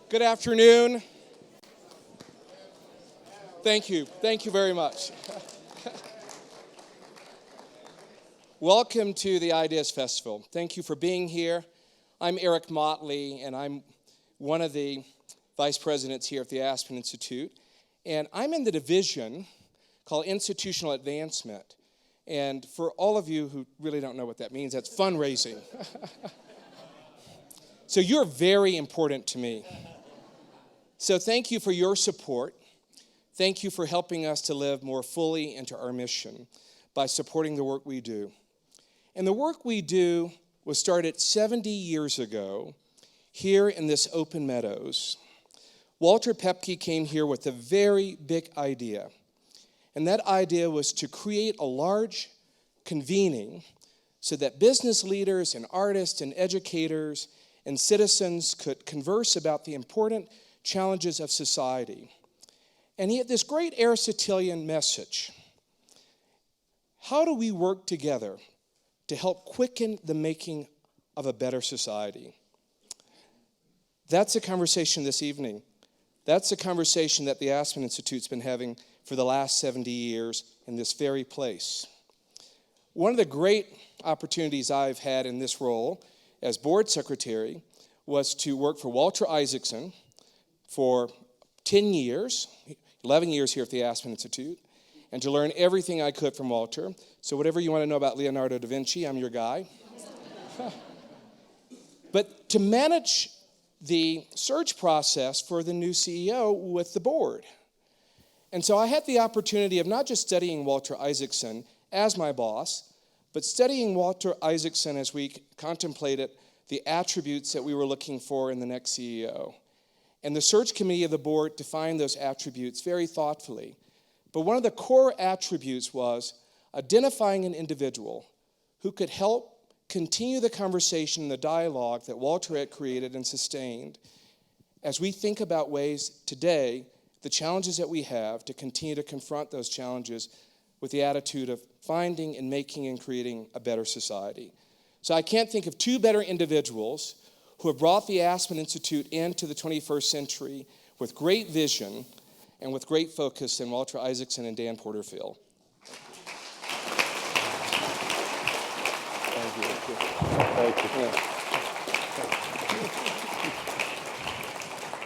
Good afternoon. Thank you. Thank you very much. Welcome to the Ideas Festival. Thank you for being here. I'm Eric Motley, and I'm one of the vice presidents here at the Aspen Institute. And I'm in the division called Institutional Advancement. And for all of you who really don't know what that means, that's fundraising. So you're very important to me. So thank you for your support. Thank you for helping us to live more fully into our mission by supporting the work we do. And the work we do was started 70 years ago here in this open meadows. Walter Pepke came here with a very big idea. And that idea was to create a large convening so that business leaders and artists and educators and citizens could converse about the important challenges of society. And he had this great Aristotelian message. How do we work together to help quicken the making of a better society? That's a conversation this evening. That's a conversation that the Aspen Institute's been having for the last 70 years in this very place. One of the great opportunities I've had in this role as board secretary was to work for Walter Isaacson for 10 years, 11 years here at the Aspen Institute, and to learn everything I could from Walter. So whatever you want to know about Leonardo da Vinci, I'm your guy. But to manage the search process for the new CEO with the board. And so I had the opportunity of not just studying Walter Isaacson as my boss, but studying Walter Isaacson as we contemplated the attributes that we were looking for in the next CEO. And the search committee of the board defined those attributes very thoughtfully. But one of the core attributes was identifying an individual who could help continue the conversation and the dialogue that Walter had created and sustained as we think about ways today, the challenges that we have to continue to confront those challenges with the attitude of finding and making and creating a better society. So I can't think of two better individuals who have brought the Aspen Institute into the 21st century with great vision and with great focus than Walter Isaacson and Dan Porterfield. Thank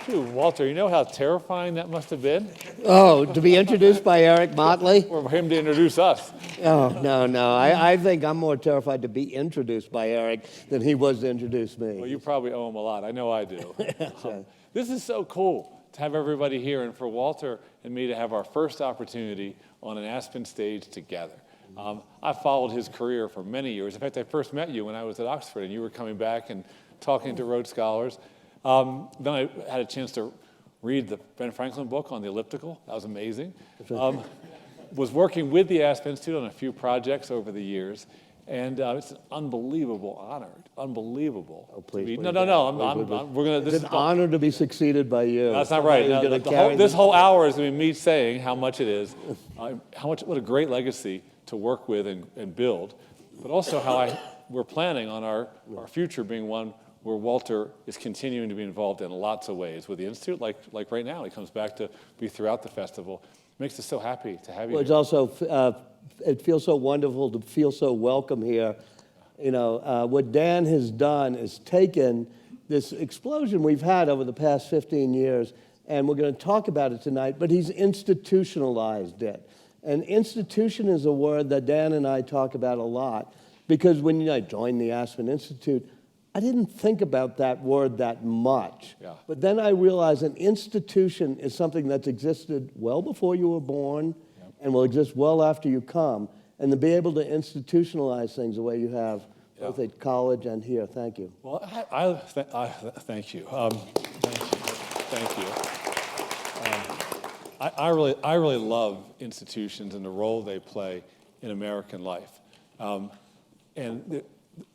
you. Walter, you know how terrifying that must have been? Oh, to be introduced by Eric Motley? Or for him to introduce us. Oh, no. I think I'm more terrified to be introduced by Eric than he was to introduce me. Well, you probably owe him a lot. I know I do. Right. This is so cool to have everybody here and for Walter and me to have our first opportunity on an Aspen stage together. I followed his career for many years. In fact, I first met you when I was at Oxford, and you were coming back and talking to Rhodes Scholars. Then I had a chance to read the Ben Franklin book on the elliptical. That was amazing. Was working with the Aspen Institute on a few projects over the years, and it's an unbelievable honor. Unbelievable. Oh, please. No. We're gonna. It's an honor to be succeeded by you. That's not right. No, this whole hour is going to be me saying how much it is, what a great legacy to work with and build, but also how we're planning on our future being one where Walter is continuing to be involved in lots of ways with the Institute, like right now. He comes back to be throughout the festival. It makes us so happy to have you Well, here. it's also, it feels so wonderful to feel so welcome here. You know, what Dan has done is taken this explosion we've had over the past 15 years, and we're going to talk about it tonight, but he's institutionalized it. And institution is a word that Dan and I talk about a lot, because when I joined the Aspen Institute, I didn't think about that word that much. Yeah. But then I realized an institution is something that's existed well before you were born, and will exist well after you come. And to be able to institutionalize things the way you have, both at college and here, thank you. Well, thank you. Thank you. I really love institutions and the role they play in American life. And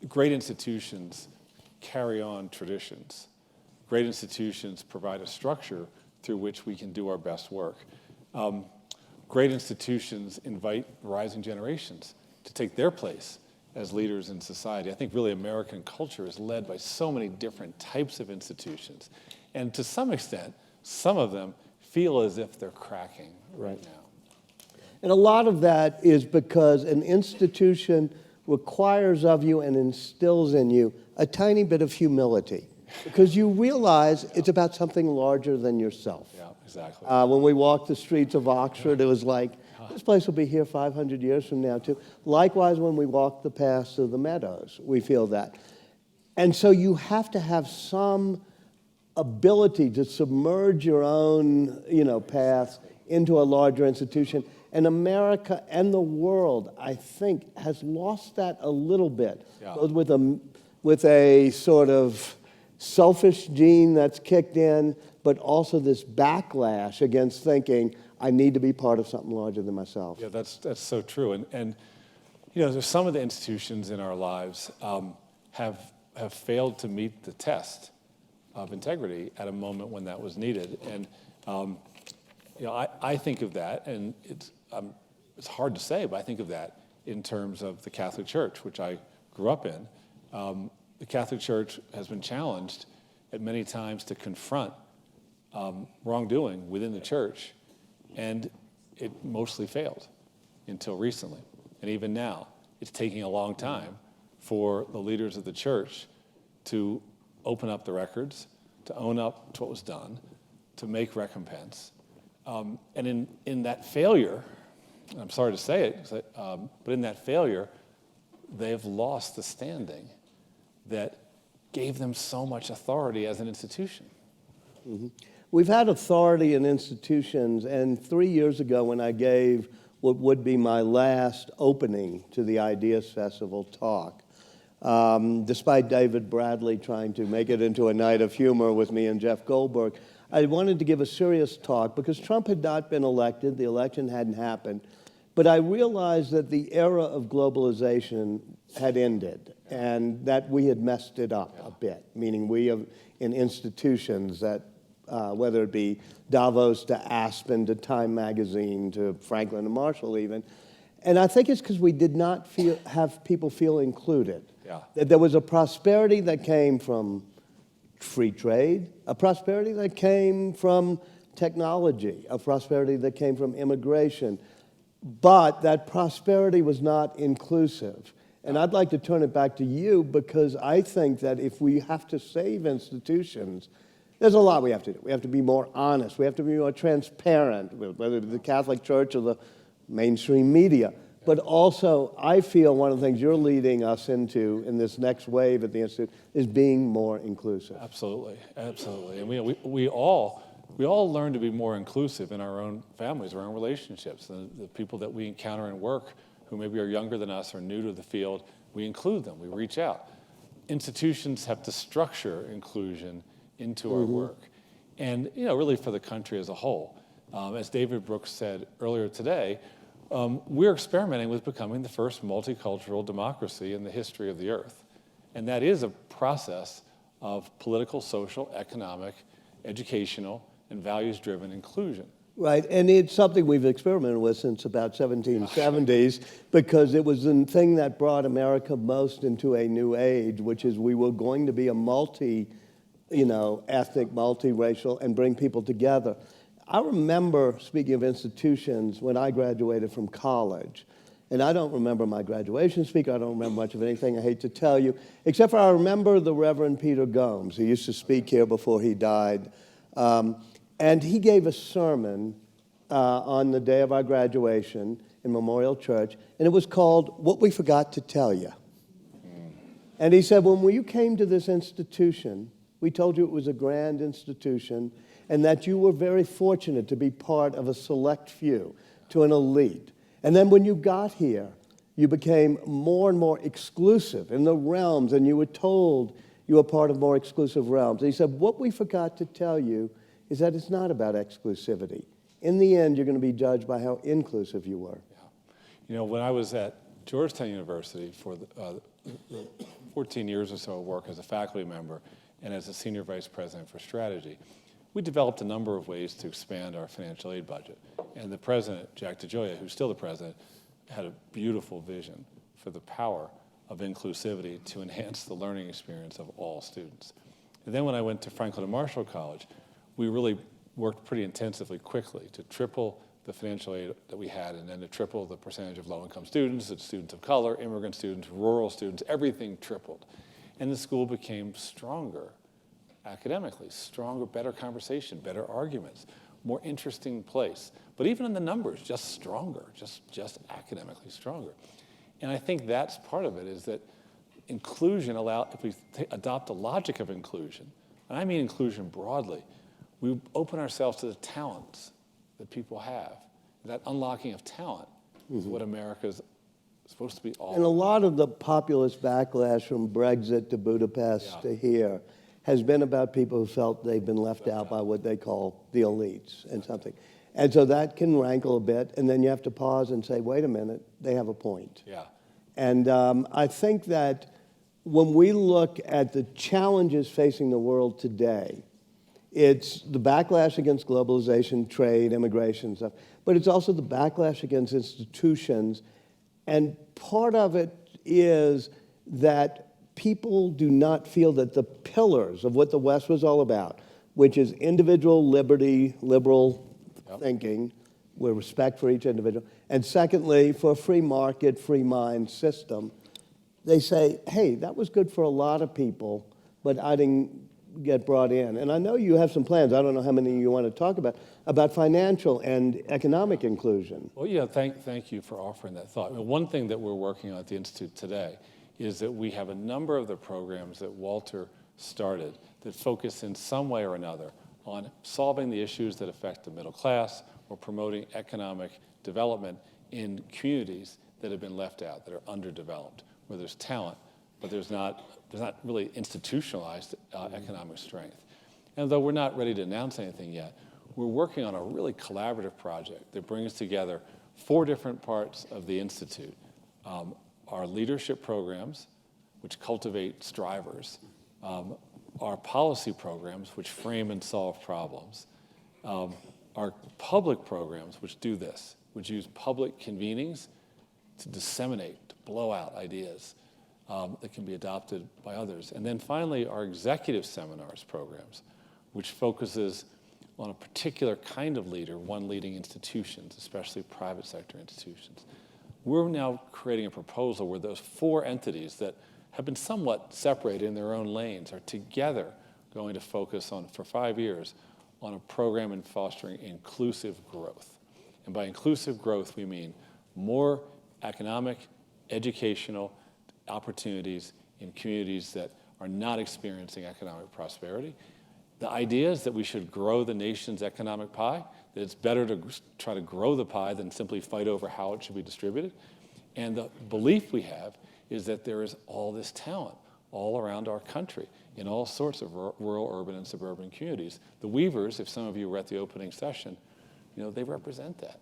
great institutions carry on traditions. Great institutions provide a structure through which we can do our best work. Great institutions invite rising generations to take their place as leaders in society. I think really American culture is led by so many different types of institutions. And to some extent, some of them feel as if they're cracking right now. And a lot of that is because an institution requires of you and instills in you a tiny bit of humility, because you realize it's about something larger than yourself. Yeah, exactly. When we walked the streets of Oxford, it was like, this place will be here 500 years from now, too. Likewise, when we walk the paths of the meadows, we feel that. And so you have to have some ability to submerge your own, path into a larger institution. And America and the world, I think, has lost that a little bit, both with a sort of selfish gene that's kicked in, but also this backlash against thinking, I need to be part of something larger than myself. Yeah, that's so true. And there's some of the institutions in our lives have failed to meet the test of integrity at a moment when that was needed. And I think of that, and it's hard to say, but I think of that in terms of the Catholic Church, which I grew up in. The Catholic Church has been challenged at many times to confront wrongdoing within the church, and it mostly failed until recently. And even now, it's taking a long time for the leaders of the church to open up the records, to own up to what was done, to make recompense. And in that failure, I'm sorry to say it, but in that failure, they've lost the standing that gave them so much authority as an institution. Mm-hmm. We've had authority in institutions, and 3 years ago when I gave what would be my last opening to the Ideas Festival talk, despite David Bradley trying to make it into a night of humor with me and Jeff Goldberg, I wanted to give a serious talk because Trump had not been elected, the election hadn't happened, but I realized that the era of globalization had ended and that we had messed it up a bit, meaning we have in institutions that, whether it be Davos to Aspen to Time Magazine to Franklin and Marshall even, and I think it's because we did not have people feel included. Yeah. That there was a prosperity that came from free trade, a prosperity that came from technology, a prosperity that came from immigration, but that prosperity was not inclusive. And I'd like to turn it back to you because I think that if we have to save institutions, there's a lot we have to do. We have to be more honest. We have to be more transparent, whether it's the Catholic Church or the mainstream media. But also, I feel one of the things you're leading us into in this next wave at the Institute is being more inclusive. Absolutely, absolutely. And we all learn to be more inclusive in our own families, our own relationships. The people that we encounter in work who maybe are younger than us or new to the field, we include them, we reach out. Institutions have to structure inclusion into our work. And, really for the country as a whole. As David Brooks said earlier today, we're experimenting with becoming the first multicultural democracy in the history of the earth. And that is a process of political, social, economic, educational, and values-driven inclusion. Right, and it's something we've experimented with since about 1770s because it was the thing that brought America most into a new age, which is we were going to be a ethnic, multiracial, and bring people together. I remember, speaking of institutions, when I graduated from college, and I don't remember my graduation speech, I don't remember much of anything, I hate to tell you, except for I remember the Reverend Peter Gomes, who used to speak here before he died, and he gave a sermon on the day of our graduation in Memorial Church, and it was called What We Forgot to Tell You. And he said, when you came to this institution, we told you it was a grand institution, and that you were very fortunate to be part of a select few, to an elite. And then when you got here, you became more and more exclusive in the realms, and you were told you were part of more exclusive realms. And he said, what we forgot to tell you is that it's not about exclusivity. In the end, you're going to be judged by how inclusive you were. Yeah. When I was at Georgetown University for 14 years or so of work as a faculty member and as a senior vice president for strategy, we developed a number of ways to expand our financial aid budget. And the president, Jack DeGioia, who's still the president, had a beautiful vision for the power of inclusivity to enhance the learning experience of all students. And then when I went to Franklin and Marshall College, we really worked pretty intensively quickly to triple the financial aid that we had, and then to triple the percentage of low-income students, students of color, immigrant students, rural students, everything tripled. And the school became stronger academically, stronger, better conversation, better arguments, more interesting place. But even in the numbers, just stronger, just academically stronger. And I think that's part of it, is that inclusion if we adopt the logic of inclusion, and I mean inclusion broadly, we open ourselves to the talents that people have. That unlocking of talent is what America's supposed to be all And a about. lot of the populist backlash from Brexit to Budapest to here has been about people who felt they've been left out by what they call the elites and something. And so that can rankle a bit, and then you have to pause and say, wait a minute, they have a point. Yeah. And I think that when we look at the challenges facing the world today, it's the backlash against globalization, trade, immigration stuff, but it's also the backlash against institutions. And part of it is that people do not feel that the pillars of what the West was all about, which is individual liberty, liberal thinking, with respect for each individual, and secondly, for a free market, free mind system, they say, hey, that was good for a lot of people, but I didn't get brought in. And I know you have some plans, I don't know how many you want to talk about financial and economic inclusion. Well, yeah, thank you for offering that thought. I mean, one thing that we're working on at the Institute today is that we have a number of the programs that Walter started that focus in some way or another on solving the issues that affect the middle class or promoting economic development in communities that have been left out, that are underdeveloped, where there's talent, but there's not really institutionalized economic strength. And though we're not ready to announce anything yet, we're working on a really collaborative project that brings together 4 different parts of the Institute. Our leadership programs, which cultivate strivers, our policy programs, which frame and solve problems, our public programs, which do this, which use public convenings to disseminate, to blow out ideas that can be adopted by others. And then finally, our executive seminars programs, which focuses on a particular kind of leader, one leading institutions, especially private sector institutions. We're now creating a proposal where those 4 entities that have been somewhat separated in their own lanes are together going to focus on, for 5 years, on a program in fostering inclusive growth. And by inclusive growth, we mean more economic, educational opportunities in communities that are not experiencing economic prosperity. The idea is that we should grow the nation's economic pie, that it's better to try to grow the pie than simply fight over how it should be distributed. And the belief we have is that there is all this talent all around our country in all sorts of rural, urban, and suburban communities. The Weavers, if some of you were at the opening session, they represent that.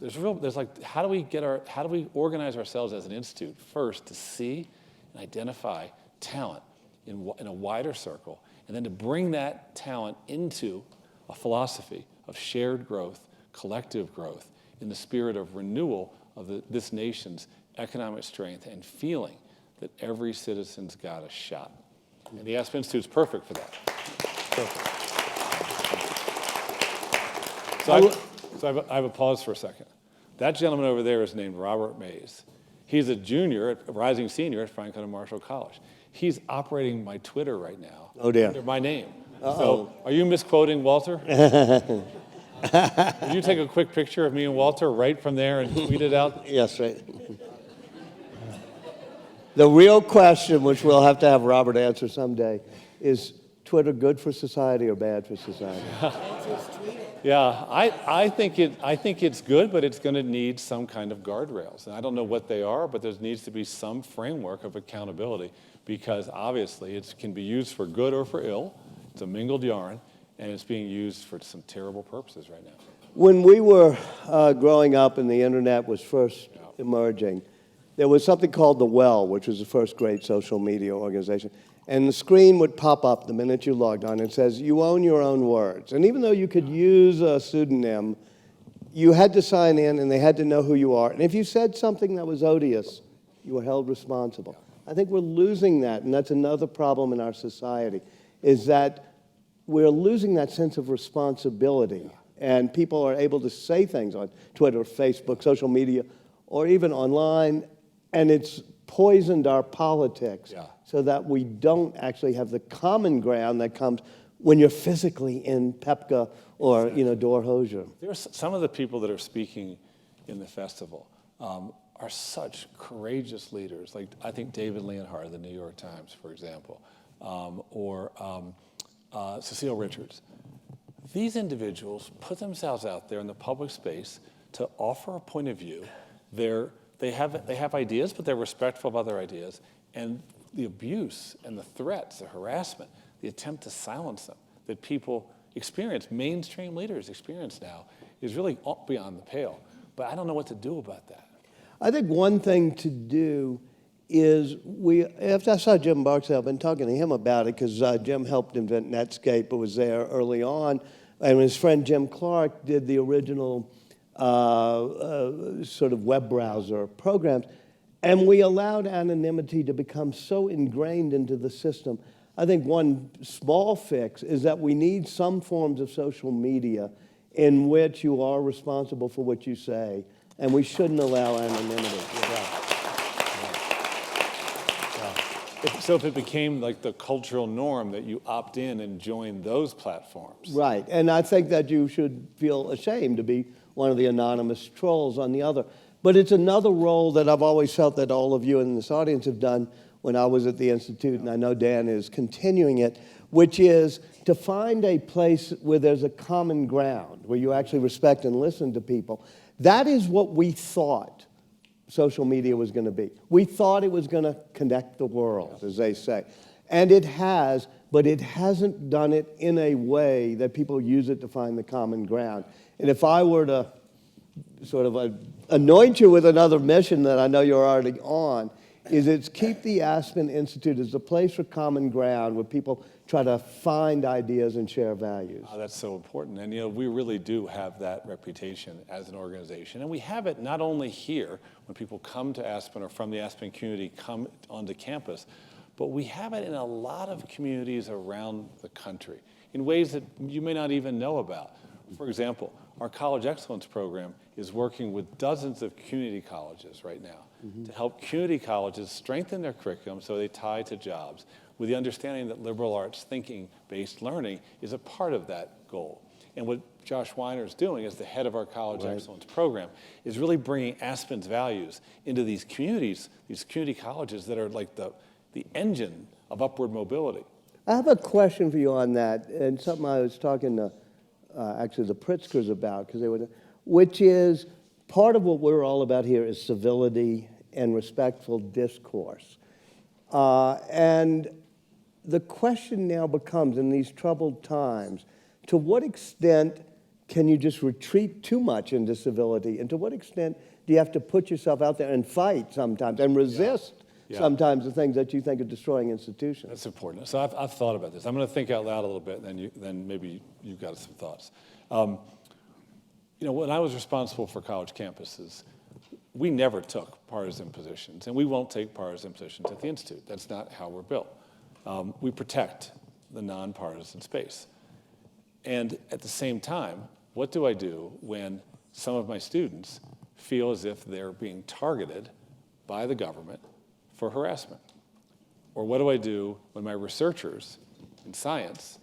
There's like, how do we organize ourselves as an institute first to see and identify talent in a wider circle, and then to bring that talent into a philosophy of shared growth, collective growth, in the spirit of renewal of this nation's economic strength and feeling that every citizen's got a shot. And the Aspen Institute's perfect for that. So I have a pause for a second. That gentleman over there is named Robert Mays. He's a rising senior at Franklin and Marshall College. He's operating my Twitter right now under my name. So are you misquoting Walter? Would you take a quick picture of me and Walter right from there and tweet it out? Yes, right. The real question, which we'll have to have Robert answer someday, is Twitter good for society or bad for society? Yeah, I think it's good, but it's going to need some kind of guardrails. And I don't know what they are, but there needs to be some framework of accountability, because obviously it can be used for good or for ill. It's a mingled yarn, and it's being used for some terrible purposes right now. When we were growing up and the internet was first emerging, there was something called The Well, which was the first great social media organization. And the screen would pop up the minute you logged on. It says, you own your own words. And even though you could use a pseudonym, you had to sign in and they had to know who you are. And if you said something that was odious, you were held responsible. I think we're losing that, and that's another problem in our society. is that we're losing that sense of responsibility. And people are able to say things on Twitter, Facebook, social media, or even online, and it's poisoned our politics so that we don't actually have the common ground that comes when you're physically in Pepka or, Dor Hozier. There's some of the people that are speaking in the festival are such courageous leaders. Like, I think David Leonhardt of the New York Times, for example, or Cecile Richards. These individuals put themselves out there in the public space to offer a point of view. They have ideas, but they're respectful of other ideas. And the abuse and the threats, the harassment, the attempt to silence them that people experience, mainstream leaders experience now, is really beyond the pale. But I don't know what to do about that. I think one thing to do is after I saw Jim Barksdale, I've been talking to him about it because Jim helped invent Netscape, but was there early on. And his friend Jim Clark did the original sort of web browser programs. And we allowed anonymity to become so ingrained into the system. I think one small fix is that we need some forms of social media in which you are responsible for what you say, and we shouldn't allow anonymity. So if it became like the cultural norm that you opt in and join those platforms. Right, and I think that you should feel ashamed to be one of the anonymous trolls on the other. But it's another role that I've always felt that all of you in this audience have done when I was at the Institute, and I know Dan is continuing it, which is to find a place where there's a common ground, where you actually respect and listen to people. That is what we thought social media was going to be. We thought it was going to connect the world, as they say. And it has, but it hasn't done it in a way that people use it to find the common ground. And if I were to sort of anoint you with another mission that I know you're already on, is it's keep the Aspen Institute as a place for common ground where people try to find ideas and share values. Oh, that's so important. And, we really do have that reputation as an organization. And we have it not only here, when people come to Aspen or from the Aspen community come onto campus, but we have it in a lot of communities around the country in ways that you may not even know about. For example, our College Excellence Program is working with dozens of community colleges right now to help community colleges strengthen their curriculum so they tie to jobs, with the understanding that liberal arts thinking-based learning is a part of that goal. And what Josh Weiner is doing as the head of our College Excellence Program is really bringing Aspen's values into these communities, these community colleges that are like the engine of upward mobility. I have a question for you on that, and something I was talking to actually the Pritzkers about, which is part of what we're all about here is civility and respectful discourse. And the question now becomes, in these troubled times, to what extent can you just retreat too much into civility? And to what extent do you have to put yourself out there and fight sometimes and resist sometimes the things that you think are destroying institutions? That's important. So I've thought about this. I'm going to think out loud a little bit, and then maybe you've got some thoughts. When I was responsible for college campuses, we never took partisan positions, and we won't take partisan positions at the Institute. That's not how we're built. We protect the nonpartisan space. And at the same time, what do I do when some of my students feel as if they're being targeted by the government for harassment? Or what do I do when my researchers in science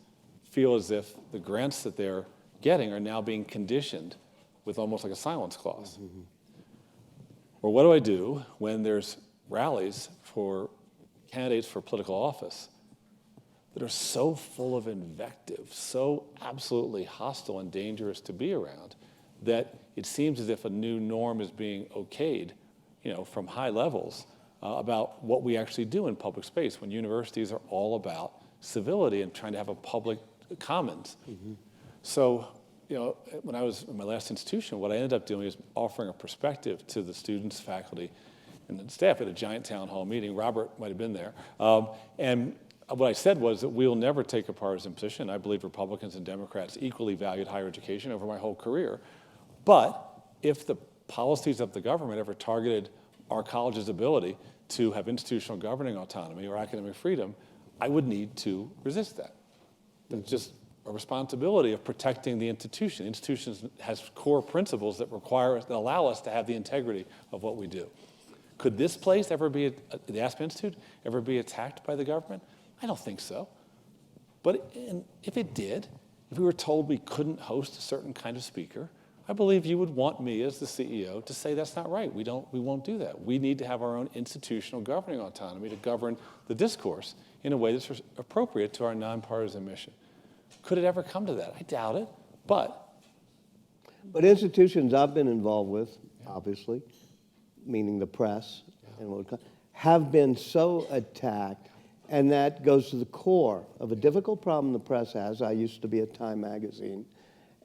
feel as if the grants that they're getting are now being conditioned with almost like a silence clause? Or what do I do when there's rallies for candidates for political office that are so full of invective, so absolutely hostile and dangerous to be around, that it seems as if a new norm is being okayed, from high levels about what we actually do in public space, when universities are all about civility and trying to have a public commons. So, when I was in my last institution, what I ended up doing is offering a perspective to the students, faculty, and the staff at a giant town hall meeting. Robert might have been there. And what I said was that we'll never take a partisan position. I believe Republicans and Democrats equally valued higher education over my whole career. But if the policies of the government ever targeted our college's ability to have institutional governing autonomy or academic freedom, I would need to resist that. That's just a responsibility of protecting the institution. Institutions has core principles that allow us to have the integrity of what we do. Could this place ever be, the Aspen Institute, ever be attacked by the government? I don't think so. But if it did, if we were told we couldn't host a certain kind of speaker, I believe you would want me as the CEO to say that's not right. We won't do that. We need to have our own institutional governing autonomy to govern the discourse in a way that's appropriate to our nonpartisan mission. Could it ever come to that? I doubt it, but institutions I've been involved with, obviously, meaning the press, have been so attacked, and that goes to the core of a difficult problem the press has. I used to be at Time magazine,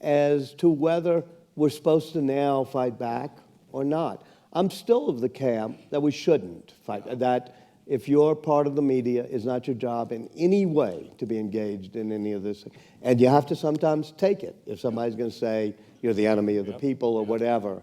as to whether we're supposed to now fight back or not. I'm still of the camp that we shouldn't fight, that if you're part of the media, it's not your job in any way to be engaged in any of this. And you have to sometimes take it if somebody's going to say you're the enemy of the people or whatever.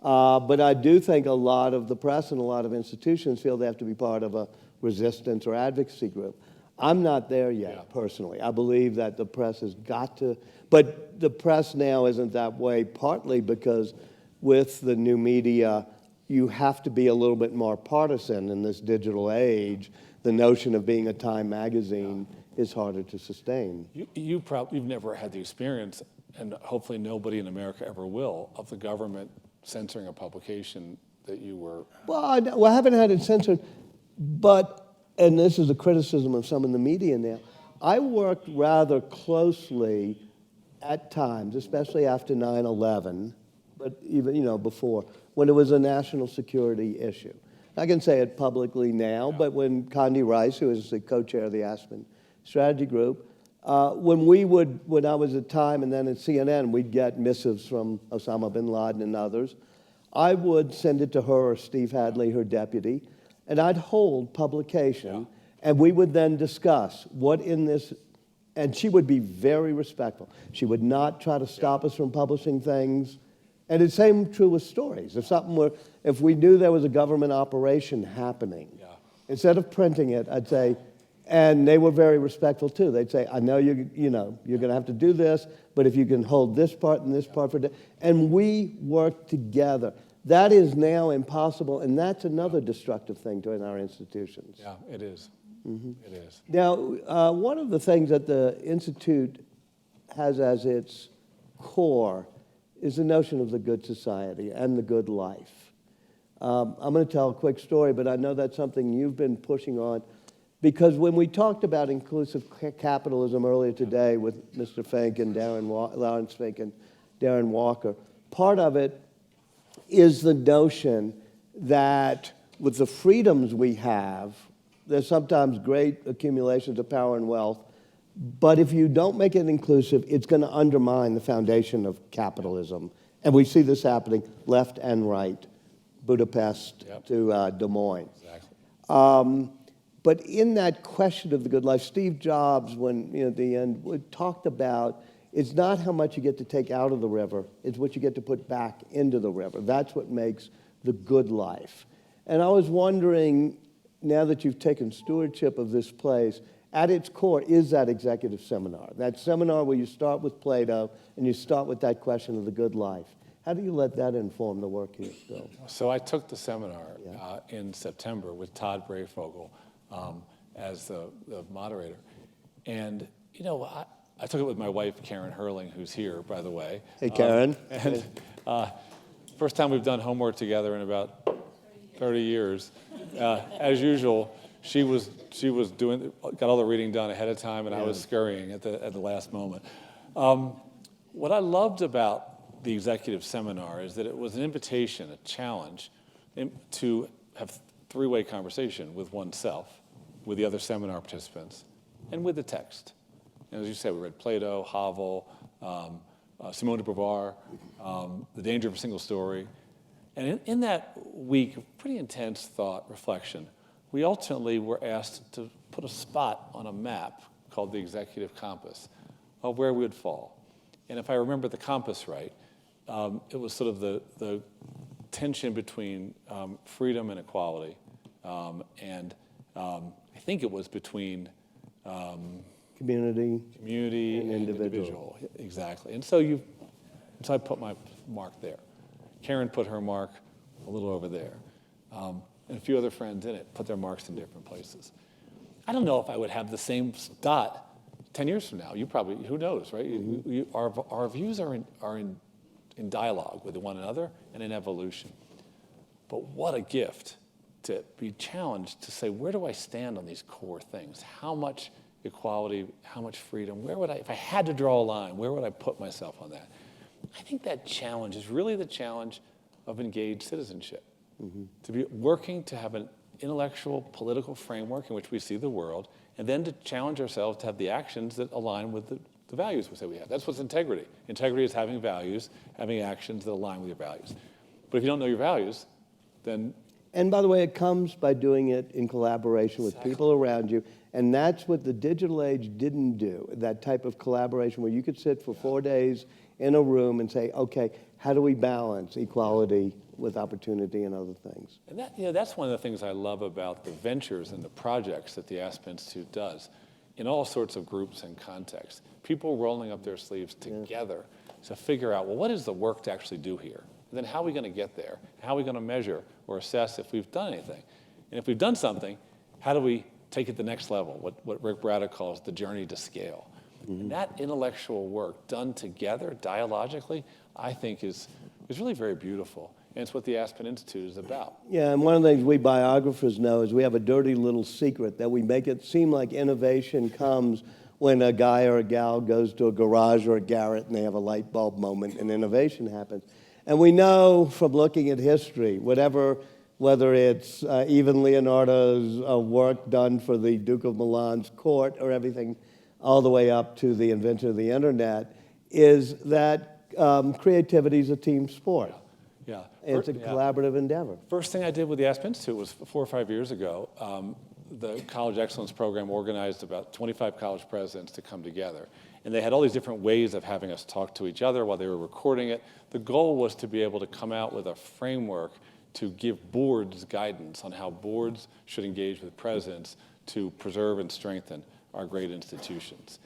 But I do think a lot of the press and a lot of institutions feel they have to be part of a resistance or advocacy group. I'm not there yet, personally. I believe that the press has got to, but the press now isn't that way, partly because with the new media, you have to be a little bit more partisan in this digital age. The notion of being a Time magazine is harder to sustain. You've never had the experience, and hopefully nobody in America ever will, of the government censoring a publication that you were... Well, I haven't had it censored, but, and this is a criticism of some in the media now, I worked rather closely at times, especially after 9/11, but even, before, when it was a national security issue. I can say it publicly now, but when Condi Rice, who is the co-chair of the Aspen Strategy Group, when I was at Time and then at CNN, we'd get missives from Osama bin Laden and others. I would send it to her or Steve Hadley, her deputy, and I'd hold publication, and we would then discuss what in this, and she would be very respectful. She would not try to stop us from publishing things. And the same true with stories. If we knew there was a government operation happening, instead of printing it, I'd say, and they were very respectful too. They'd say, I know you're going to have to do this, but if you can hold this part and this part for, and we worked together. That is now impossible, and that's another destructive thing in our institutions. Yeah, it is. Mm-hmm. It is. Now, one of the things that the Institute has as its core is the notion of the good society and the good life. I'm going to tell a quick story, but I know that's something you've been pushing on, because when we talked about inclusive capitalism earlier today with Mr. Fink and Lawrence Fink and Darren Walker, part of it is the notion that with the freedoms we have, there's sometimes great accumulations of power and wealth, but if you don't make it inclusive, it's going to undermine the foundation of capitalism. And we see this happening left and right, Budapest to Des Moines. Exactly. But in that question of the good life, Steve Jobs, when at the end, talked about it's not how much you get to take out of the river, it's what you get to put back into the river. That's what makes the good life. And I was wondering, now that you've taken stewardship of this place, at its core is that executive seminar, that seminar where you start with Plato and you start with that question of the good life. How do you let that inform the work here, Bill? So I took the seminar in September with Todd Brayfogle as the moderator. And, I took it with my wife, Karen Hurling, who's here, by the way. Hey, Karen. And first time we've done homework together in about 30 years. As usual, she was got all the reading done ahead of time, and I was scurrying at the last moment. What I loved about the executive seminar is that it was an invitation, a challenge, to have three-way conversation with oneself, with the other seminar participants, and with the text. And as you said, we read Plato, Havel, Simone de Beauvoir, The Danger of a Single Story. And in that week of pretty intense thought, reflection, we ultimately were asked to put a spot on a map called the executive compass of where we would fall. And if I remember the compass right, it was sort of the tension between freedom and equality. And I think it was between Community. Community And and individual. Exactly. And so I put my mark there. Karen put her mark a little over there. And a few other friends in it put their marks in different places. I don't know if I would have the same dot 10 years from now. You probably, who knows, right? Our views are in dialogue with one another and in evolution. But what a gift to be challenged to say, where do I stand on these core things? How much equality, how much freedom? Where would I, if I had to draw a line, where would I put myself on that? I think that challenge is really the challenge of engaged citizenship. To be working to have an intellectual, political framework in which we see the world, and then to challenge ourselves to have the actions that align with the values we say we have. That's what's integrity. Integrity is having values, having actions that align with your values. But if you don't know your values, then... And by the way, it comes by doing it in collaboration with people around you. And that's what the digital age didn't do, that type of collaboration where you could sit for 4 days in a room and say, okay, how do we balance equality with opportunity and other things? And that's one of the things I love about the ventures and the projects that the Aspen Institute does in all sorts of groups and contexts. People rolling up their sleeves together to figure out, well, what is the work to actually do here? And then how are we going to get there? How are we going to measure or assess if we've done anything? And if we've done something, how do we take it to the next level, what Rick Braddock calls the journey to scale? And that intellectual work done together, dialogically, I think is really very beautiful. And it's what the Aspen Institute is about. Yeah, and one of the things we biographers know is we have a dirty little secret that we make it seem like innovation comes when a guy or a gal goes to a garage or a garret and they have a light bulb moment and innovation happens. And we know from looking at history, whether it's even Leonardo's work done for the Duke of Milan's court or everything all the way up to the invention of the internet, is that creativity is a team sport. Yeah. It's a collaborative endeavor. First thing I did with the Aspen Institute was 4 or 5 years ago. The College Excellence Program organized about 25 college presidents to come together. And they had all these different ways of having us talk to each other while they were recording it. The goal was to be able to come out with a framework to give boards guidance on how boards should engage with presidents to preserve and strengthen our great institutions.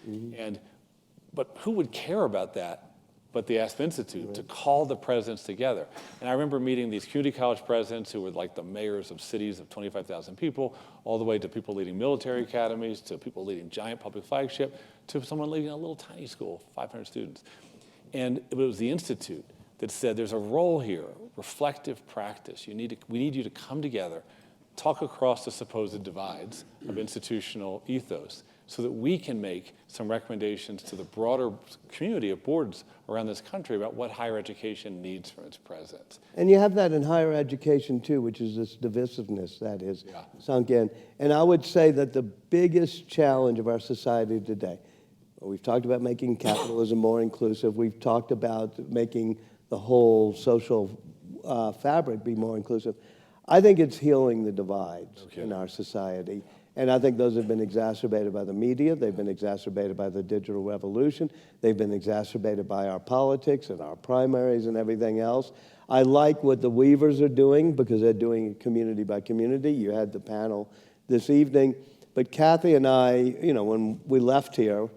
But who would care about that but the Aspen Institute, to call the presidents together? And I remember meeting these community college presidents who were like the mayors of cities of 25,000 people, all the way to people leading military academies, to people leading giant public flagship, to someone leading a little tiny school, 500 students. And it was the Institute that said there's a role here, reflective practice. We need you to come together, talk across the supposed divides of institutional ethos so that we can make some recommendations to the broader community of boards around this country about what higher education needs from its presidents. And you have that in higher education too, which is this divisiveness that is sunk in. And I would say that the biggest challenge of our society today, we've talked about making capitalism more inclusive, we've talked about making the whole social fabric be more inclusive. I think it's healing the divides in our society. And I think those have been exacerbated by the media. They've been exacerbated by the digital revolution. They've been exacerbated by our politics and our primaries and everything else. I like what the Weavers are doing because they're doing it community by community. You had the panel this evening. But Kathy and I, when we left here,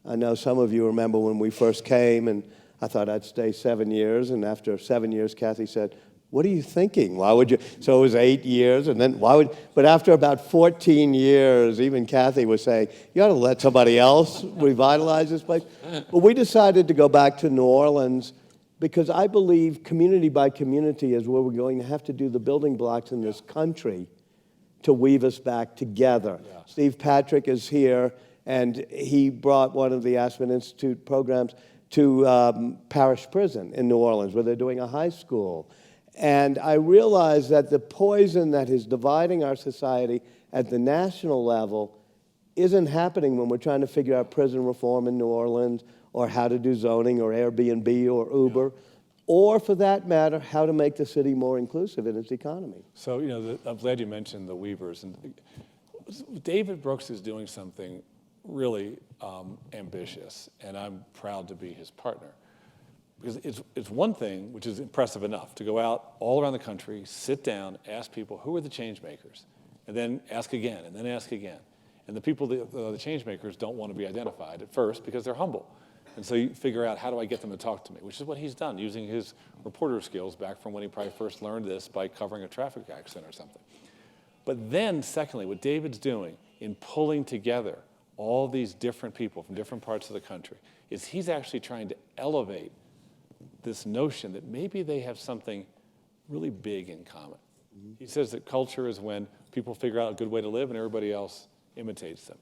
I know some of you remember when we first came, and I thought I'd stay 7 years. And after 7 years, Kathy said, "What are you thinking? Why would you?" So it was 8 years, and then but after about 14 years, even Kathy was saying, "You ought to let somebody else revitalize this place." But we decided to go back to New Orleans because I believe community by community is where we're going to have to do the building blocks in this country to weave us back together. Steve Patrick is here, and he brought one of the Aspen Institute programs to Parish Prison in New Orleans, where they're doing a high school. And I realize that the poison that is dividing our society at the national level isn't happening when we're trying to figure out prison reform in New Orleans or how to do zoning or Airbnb or Uber, or for that matter, how to make the city more inclusive in its economy. So, I'm glad you mentioned the Weavers. And David Brooks is doing something really ambitious, and I'm proud to be his partner. Because it's one thing, which is impressive enough, to go out all around the country, sit down, ask people, who are the change makers? And then ask again, and then ask again. And the people, the change makers, don't want to be identified at first because they're humble. And so you figure out, how do I get them to talk to me? Which is what he's done, using his reporter skills back from when he probably first learned this by covering a traffic accident or something. But then, secondly, what David's doing in pulling together all these different people from different parts of the country is he's actually trying to elevate this notion that maybe they have something really big in common. Mm-hmm. He says that culture is when people figure out a good way to live and everybody else imitates them.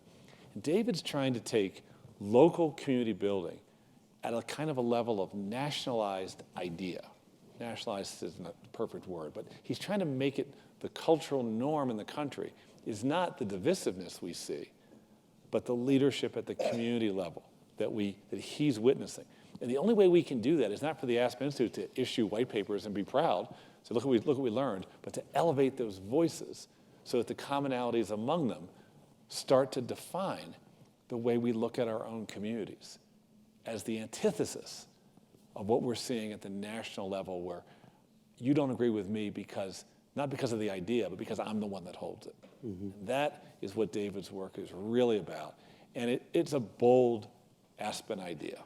And David's trying to take local community building at a kind of a level of nationalized idea. Nationalized isn't a perfect word, but he's trying to make it the cultural norm in the country is not the divisiveness we see, but the leadership at the community level that he's witnessing. And the only way we can do that is not for the Aspen Institute to issue white papers and be proud, so look what we learned, but to elevate those voices so that the commonalities among them start to define the way we look at our own communities as the antithesis of what we're seeing at the national level, where you don't agree with me not because of the idea, but because I'm the one that holds it. Mm-hmm. And that is what David's work is really about. And it's a bold Aspen idea.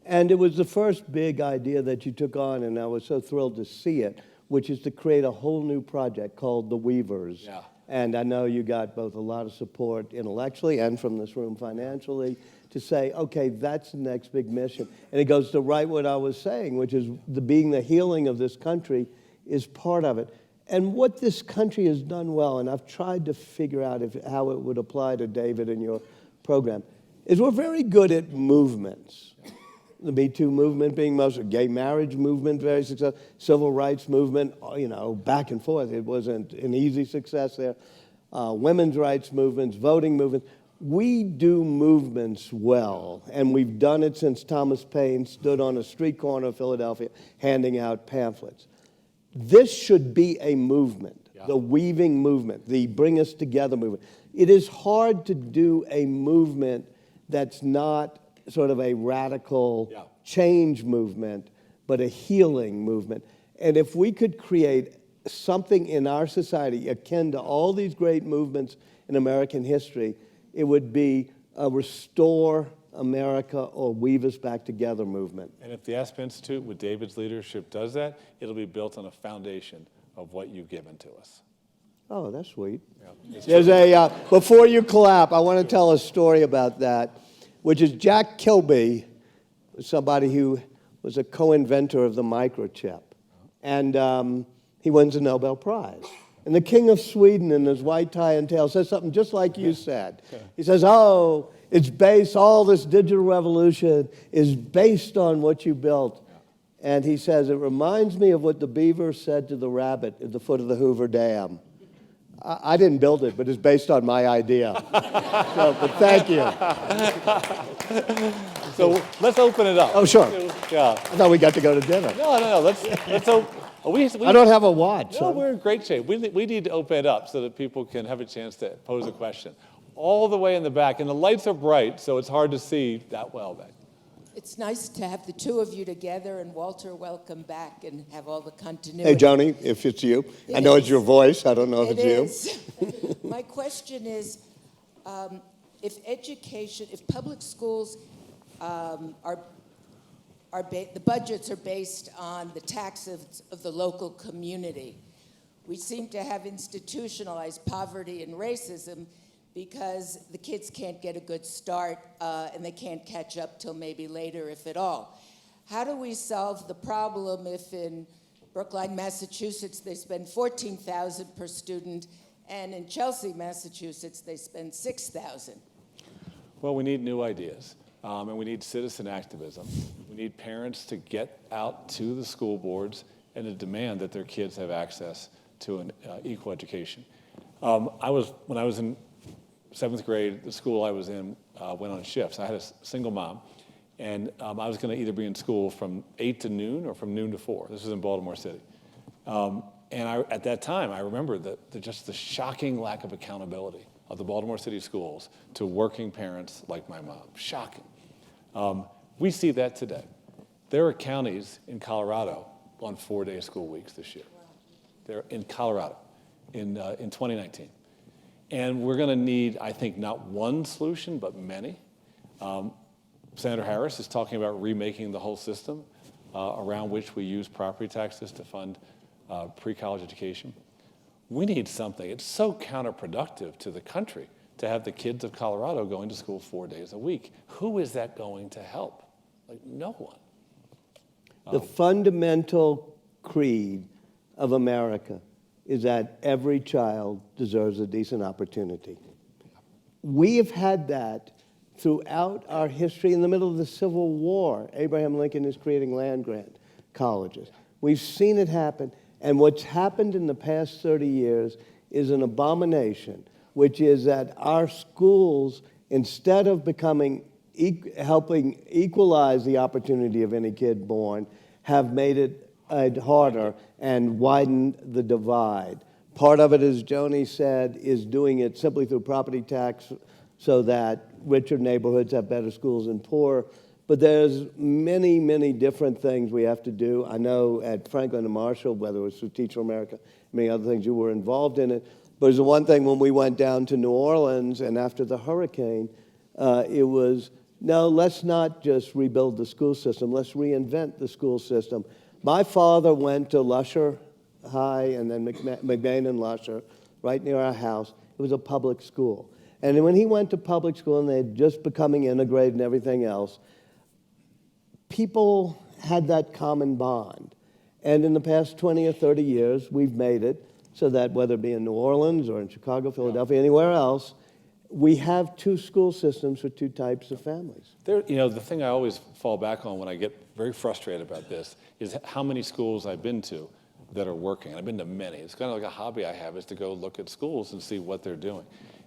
And it was the first big idea that you took on, and I was so thrilled to see it, which is to create a whole new project called The Weavers. Yeah. And I know you got both a lot of support intellectually and from this room financially to say, okay, that's the next big mission. And it goes to right what I was saying, which is being the healing of this country is part of it. And what this country has done well, and I've tried to figure out how it would apply to David and your program, is we're very good at movements. The Me Too movement being most, gay marriage movement, very successful, civil rights movement, back and forth. It wasn't an easy success there. Women's rights movements, voting movements. We do movements well, and we've done it since Thomas Paine stood on a street corner of Philadelphia handing out pamphlets. This should be a movement, the weaving movement, the bring us together movement. It is hard to do a movement that's not sort of a radical change movement, but a healing movement. And if we could create something in our society akin to all these great movements in American history, it would be a Restore America or Weave Us Back Together movement. And if the Aspen Institute, with David's leadership, does that, it'll be built on a foundation of what you've given to us. Oh, that's sweet. Yeah, There's before you clap, I want to tell a story about that, which is Jack Kilby, somebody who was a co-inventor of the microchip. And he wins a Nobel Prize. And the King of Sweden in his white tie and tail says something just like you said. He says, all this digital revolution is based on what you built. And he says, it reminds me of what the beaver said to the rabbit at the foot of the Hoover Dam. I didn't build it, but it's based on my idea. But thank you. So let's open it up. Oh, sure. Yeah. I thought we got to go to dinner. No. Let's open. I don't have a watch. No, we're in great shape. We need to open it up so that people can have a chance to pose a question. All the way in the back, and the lights are bright, so it's hard to see that well back. It's nice to have the two of you together, and Walter, welcome back and have all the continuity. Hey, Joni, if it's you. I know it's your voice. I don't know if it's you. My question is, if public schools the budgets are based on the taxes of the local community, we seem to have institutionalized poverty and racism because the kids can't get a good start and they can't catch up till maybe later, if at all. How do we solve the problem if in Brookline, Massachusetts, they spend $14,000 per student, and in Chelsea, Massachusetts, they spend $6,000? Well, we need new ideas, and we need citizen activism. We need parents to get out to the school boards and to demand that their kids have access to an equal education. When I was in 7th grade, the school I was in went on shifts. I had a single mom, and I was going to either be in school from 8 to noon or from noon to 4. This was in Baltimore City. At that time, I remember just the shocking lack of accountability of the Baltimore City schools to working parents like my mom. Shocking. We see that today. There are counties in Colorado on 4-day school weeks this year. They're in Colorado in 2019. And we're going to need, I think, not one solution, but many. Senator Harris is talking about remaking the whole system around which we use property taxes to fund pre-college education. We need something. It's so counterproductive to the country to have the kids of Colorado going to school 4 days a week. Who is that going to help? Like, no one. The fundamental creed of America is that every child deserves a decent opportunity. We have had that throughout our history. In the middle of the Civil War, Abraham Lincoln is creating land-grant colleges. We've seen it happen, and what's happened in the past 30 years is an abomination, which is that our schools, instead of helping equalize the opportunity of any kid born, have made it harder and widened the divide. Part of it, as Joni said, is doing it simply through property tax so that richer neighborhoods have better schools than poorer. But there's many, many different things we have to do. I know at Franklin and Marshall, whether it was through Teach for America, many other things, you were involved in it. But there's one thing when we went down to New Orleans and after the hurricane, it was, no, let's not just rebuild the school system, let's reinvent the school system. My father went to Lusher High and then McBain and Lusher, right near our house. It was a public school. And when he went to public school and they had just becoming integrated and everything else, people had that common bond. And in the past 20 or 30 years, we've made it so that whether it be in New Orleans or in Chicago, Philadelphia, anywhere else, we have two school systems for two types of families. The thing I always fall back on when I get very frustrated about this is how many schools I've been to that are working. I've been to many. It's kind of like a hobby I have is to go look at schools and see what they're doing.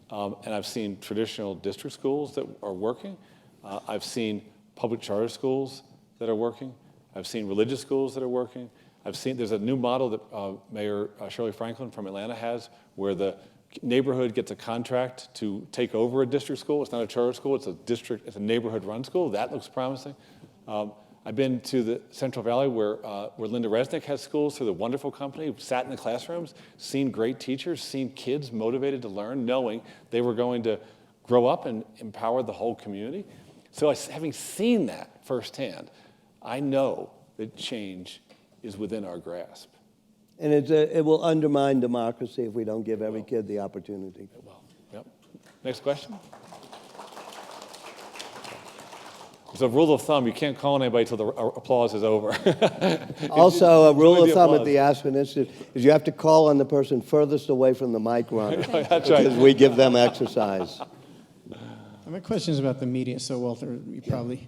And I've seen traditional district schools that are working. I've seen public charter schools that are working. I've seen religious schools that are working. There's a new model that Mayor Shirley Franklin from Atlanta has where the neighborhood gets a contract to take over a district school. It's not a charter school, it's a neighborhood-run school. That looks promising. I've been to the Central Valley where Linda Resnick has schools through the wonderful company, sat in the classrooms, seen great teachers, seen kids motivated to learn, knowing they were going to grow up and empower the whole community. So having seen that firsthand, I know that change is within our grasp. And it will undermine democracy if we don't give every kid the opportunity. Well, yep. Next question. So rule of thumb, you can't call anybody till the applause is over. Also, a rule of thumb at the Aspen Institute is you have to call on the person furthest away from the mic runner. That's right. Because we give them exercise. My question is about the media. So, Walter, you probably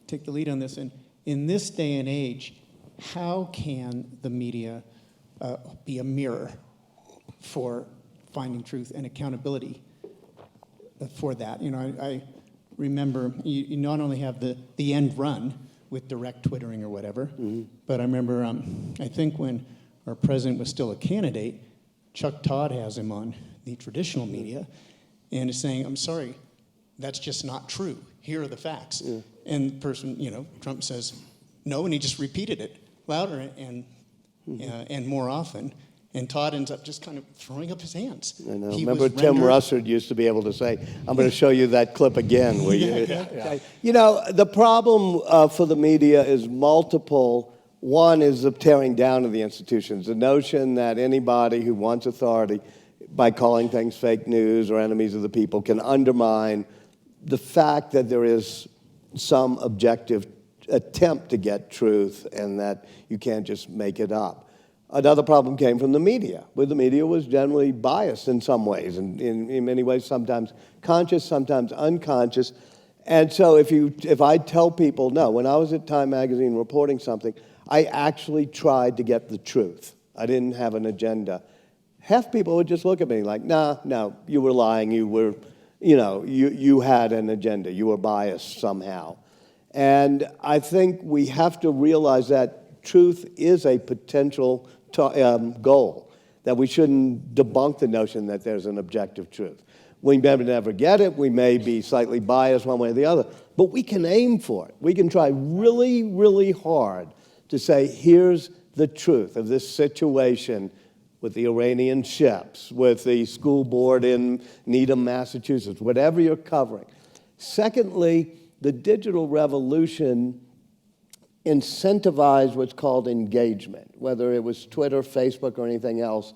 take the lead on this. And in this day and age, how can the media be a mirror for finding truth and accountability for that? I remember you not only have the end run with direct twittering or whatever, but I remember, I think when our president was still a candidate, Chuck Todd has him on the traditional media and is saying, I'm sorry, that's just not true. Here are the facts. Yeah. And the person, Trump says, no, and he just repeated it louder and more often. And Todd ends up just kind of throwing up his hands. I know. Remember Tim Russert used to be able to say, I'm going to show you that clip again. Will you? Yeah. The problem for the media is multiple. One is the tearing down of the institutions. The notion that anybody who wants authority by calling things fake news or enemies of the people can undermine the fact that there is some objective attempt to get truth and that you can't just make it up. Another problem came from the media, where the media was generally biased in some ways, and in many ways sometimes conscious, sometimes unconscious. And so if I tell people, no, when I was at Time Magazine reporting something, I actually tried to get the truth. I didn't have an agenda. Half people would just look at me like, no, you were lying, you had an agenda, you were biased somehow. And I think we have to realize that truth is a potential goal, that we shouldn't debunk the notion that there's an objective truth. We may never get it, we may be slightly biased one way or the other, but we can aim for it. We can try really, really hard to say, here's the truth of this situation with the Iranian ships, with the school board in Needham, Massachusetts, whatever you're covering. Secondly, the digital revolution incentivized what's called engagement, whether it was Twitter, Facebook, or anything else.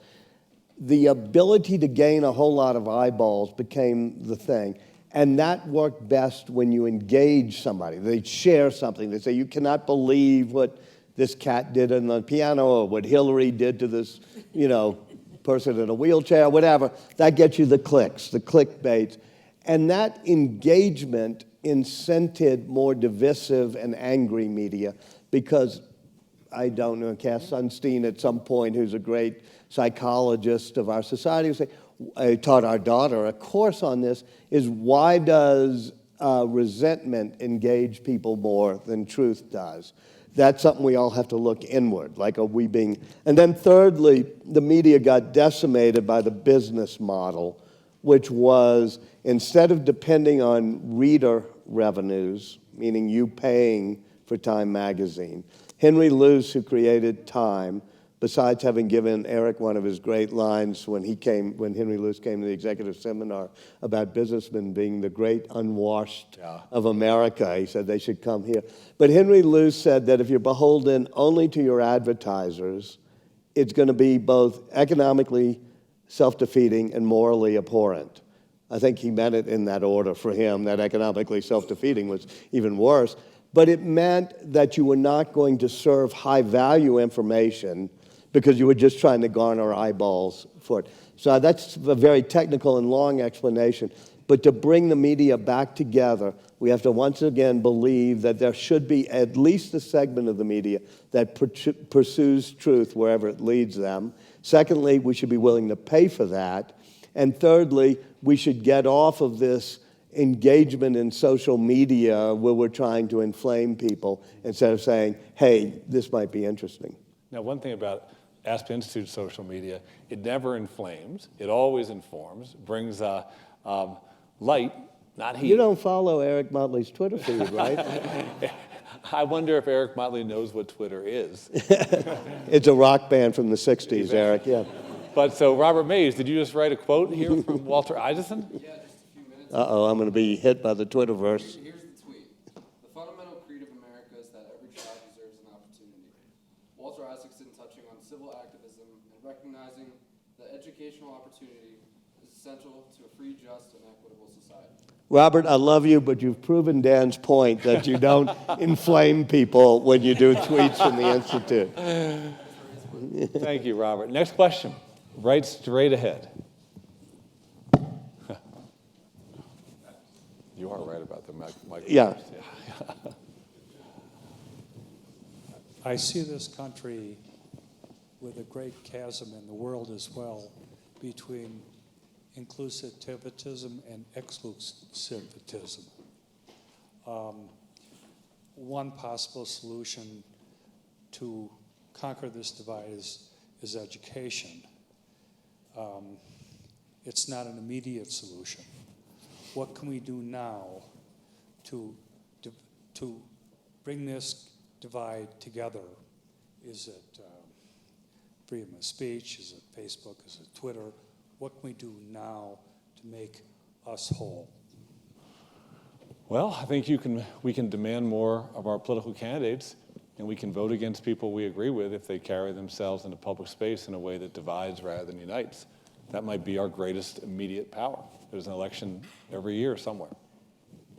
The ability to gain a whole lot of eyeballs became the thing. And that worked best when you engage somebody. They share something. They say, you cannot believe what this cat did on the piano, or what Hillary did to this, person in a wheelchair, whatever. That gets you the clicks, the clickbaits. And that engagement incented more divisive and angry media, because I don't know, Cass Sunstein at some point, who's a great psychologist of our society, would say, I taught our daughter a course on this, is why does resentment engage people more than truth does? That's something we all have to look inward, like are we being... And then thirdly, the media got decimated by the business model, which was, instead of depending on reader revenues, meaning you paying for Time magazine, Henry Luce, who created Time, besides having given Eric one of his great lines when Henry Luce came to the executive seminar about businessmen being the great unwashed of America, he said they should come here. But Henry Luce said that if you're beholden only to your advertisers, it's going to be both economically self-defeating and morally abhorrent. I think he meant it in that order for him, that economically self-defeating was even worse. But it meant that you were not going to serve high-value information because you were just trying to garner eyeballs for it. So that's a very technical and long explanation. But to bring the media back together, we have to once again believe that there should be at least a segment of the media that pursues truth wherever it leads them. Secondly, we should be willing to pay for that. And thirdly, we should get off of this engagement in social media where we're trying to inflame people instead of saying, hey, this might be interesting. Now, one thing about Aspen Institute's social media, it never inflames. It always informs, brings light, not heat. You don't follow Eric Motley's Twitter feed, right? I wonder if Eric Motley knows what Twitter is. It's a rock band from the 60s, Eric, yeah. But so, Robert Mays, did you just write a quote here from Walter Isaacson? Yeah, just a few minutes. Uh-oh, I'm going to be hit by the Twitterverse. Here's the tweet. The fundamental creed of America is that every child deserves an opportunity. Walter Isaacson touching on civil activism and recognizing that educational opportunity is essential to a free, just, and equitable society. Robert, I love you, but you've proven Dan's point that you don't inflame people when you do tweets from the Institute. Thank you, Robert. Next question. Right straight ahead. You are right about the microphone. Yeah. I see this country with a great chasm in the world as well between inclusivism and exclusivism. One possible solution to conquer this divide is education. It's not an immediate solution. What can we do now to bring this divide together? Is it freedom of speech? Is it Facebook? Is it Twitter? What can we do now to make us whole? Well, I think we can demand more of our political candidates, and we can vote against people we agree with if they carry themselves into public space in a way that divides rather than unites. That might be our greatest immediate power. There's an election every year somewhere.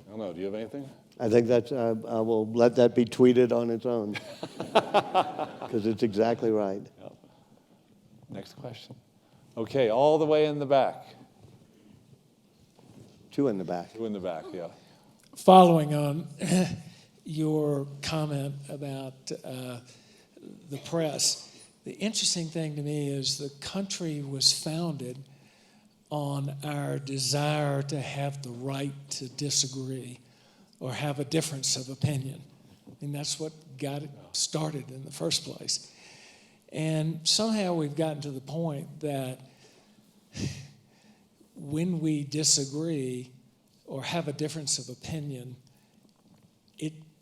I don't know, do you have anything? I think that's, I will let that be tweeted on its own, because it's exactly right. Yep. Next question. Okay, all the way in the back. Two in the back. Two in the back, yeah. Following on your comment about the press, the interesting thing to me is the country was founded on our desire to have the right to disagree or have a difference of opinion. I mean, that's what got it started in the first place. And somehow we've gotten to the point that when we disagree or have a difference of opinion,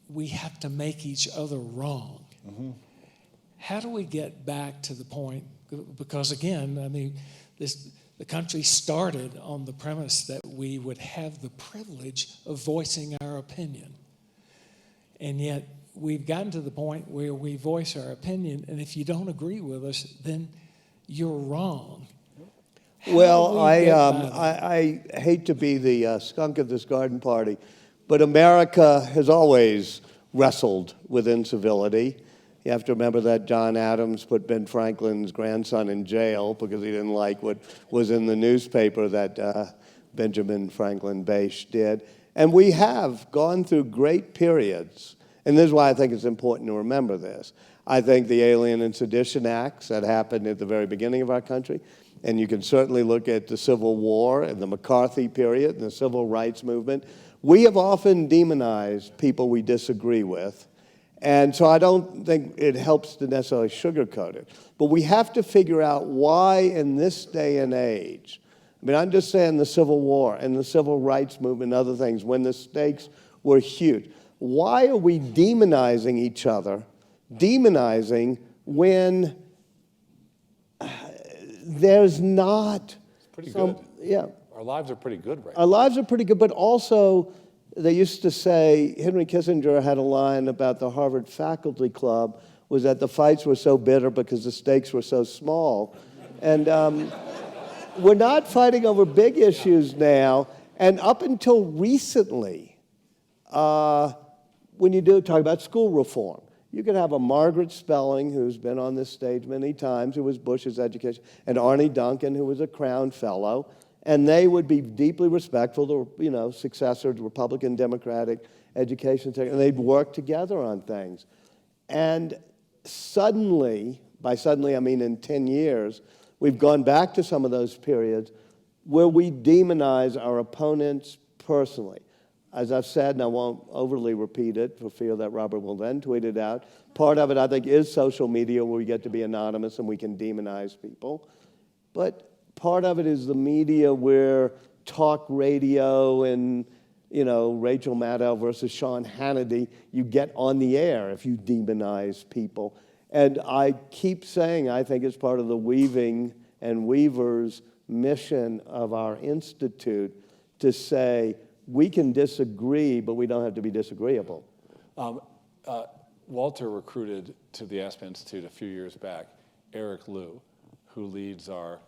we have to make each other wrong. Mm-hmm. How do we get back to the point because again, I mean, the country started on the premise that we would have the privilege of voicing our opinion. And yet we've gotten to the point where we voice our opinion, and if you don't agree with us, then you're wrong. Well, I hate to be the skunk of this garden party, but America has always wrestled with incivility. You have to remember that John Adams put Ben Franklin's grandson in jail because he didn't like what was in the newspaper that Benjamin Franklin Bache did. And we have gone through great periods, and this is why I think it's important to remember this. I think the Alien and Sedition Acts that happened at the very beginning of our country, and you can certainly look at the Civil War and the McCarthy period and the Civil Rights Movement. We have often demonized people we disagree with, and so I don't think it helps to necessarily sugarcoat it. But we have to figure out why in this day and age, I mean, I'm just saying the Civil War and the Civil Rights Movement and other things, when the stakes were huge, why are we demonizing each other, demonizing when there's not Pretty good. Yeah. Our lives are pretty good right now. Our lives are pretty good, but also they used to say, Henry Kissinger had a line about the Harvard Faculty Club, was that the fights were so bitter because the stakes were so small. And we're not fighting over big issues now. And up until recently, when you do talk about school reform, you could have a Margaret Spelling, who's been on this stage many times, who was Bush's education, and Arnie Duncan, who was a Crown Fellow, and they would be deeply respectful to, successor to Republican Democratic education, and they'd work together on things. And suddenly, by suddenly I mean in 10 years, we've gone back to some of those periods where we demonize our opponents personally. As I've said, and I won't overly repeat it for fear that Robert will then tweet it out, part of it, I think, is social media where we get to be anonymous and we can demonize people. But part of it is the media where talk radio and, Rachel Maddow versus Sean Hannity, you get on the air if you demonize people. And I keep saying, I think it's part of the weaving and weavers mission of our institute to say, we can disagree, but we don't have to be disagreeable. Walter recruited to the Aspen Institute a few years back Eric Liu, who leads our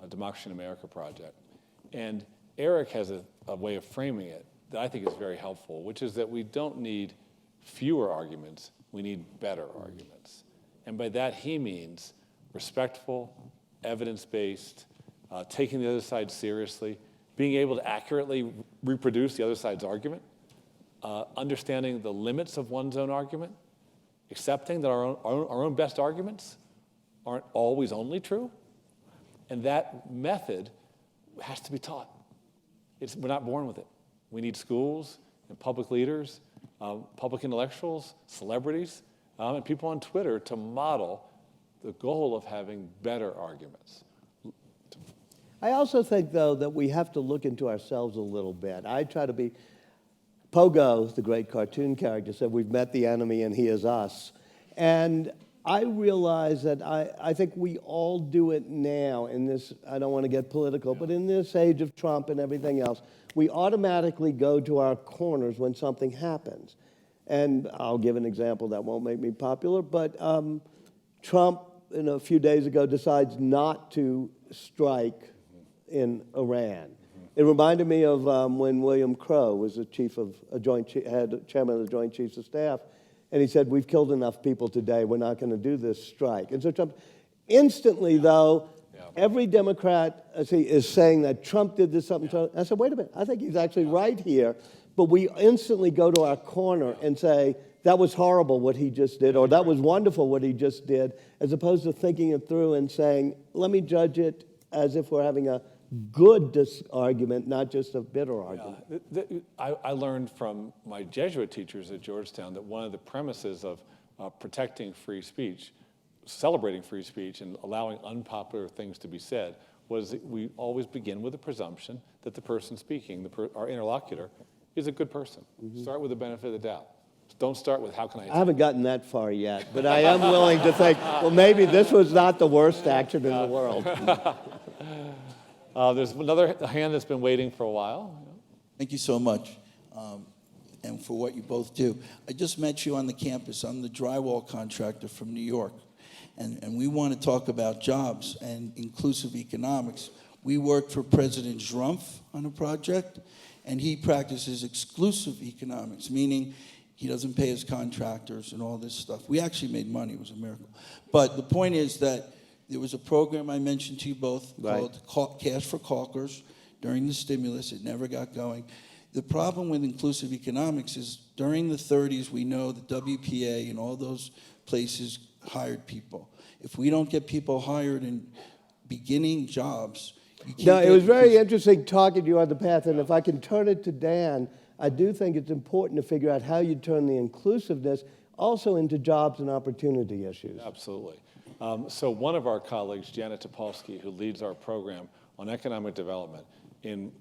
Democracy in America project. And Eric has a way of framing it that I think is very helpful, which is that we don't need fewer arguments, we need better arguments. And by that he means respectful, evidence-based, taking the other side seriously, being able to accurately reproduce the other side's argument, understanding the limits of one's own argument, accepting that our own best arguments aren't always only true, and that method has to be taught. We're not born with it. We need schools and public leaders, public intellectuals, celebrities, and people on Twitter to model the goal of having better arguments. I also think, though, that we have to look into ourselves a little bit. I try to be... Pogo, the great cartoon character, said, we've met the enemy and he is us. And I realize that I think we all do it now in this, I don't want to get political, but in this age of Trump and everything else, we automatically go to our corners when something happens. And I'll give an example that won't make me popular, but Trump, a few days ago, decides not to strike in Iran. It reminded me of when William Crow was the chairman of the Joint Chiefs of Staff, and he said, we've killed enough people today, we're not going to do this strike. And so Trump, instantly though, every Democrat is saying that Trump did this something. I said, wait a minute, I think he's actually right here, but we instantly go to our corner and say, that was horrible what he just did, or that was wonderful what he just did, as opposed to thinking it through and saying, let me judge it as if we're having a good argument, not just a bitter argument. I learned from my Jesuit teachers at Georgetown that one of the premises of protecting free speech, celebrating free speech, and allowing unpopular things to be said was that we always begin with the presumption that the person speaking, our interlocutor, is a good person. Start with the benefit of the doubt. Don't start with how can I I haven't gotten that far yet, but I am willing to think, well, maybe this was not the worst action in the world. There's another hand that's been waiting for a while. Thank you so much, and for what you both do. I just met you on the campus. I'm the drywall contractor from New York, and we want to talk about jobs and inclusive economics. We worked for President Schrumpf on a project, and he practices exclusive economics, meaning he doesn't pay his contractors and all this stuff. We actually made money. It was a miracle. But the point is that there was a program I mentioned to you both called Cash for Caulkers during the stimulus. It never got going. The problem with inclusive economics is during the 30s, we know the WPA and all those places hired people. If we don't get people hired in beginning jobs, you can't No, it get- was very interesting talking to you on the path, and if I can turn it to Dan, I do think it's important to figure out how you turn the inclusiveness also into jobs and opportunity issues. Absolutely. So one of our colleagues, Janet Topolsky, who leads our program on economic development in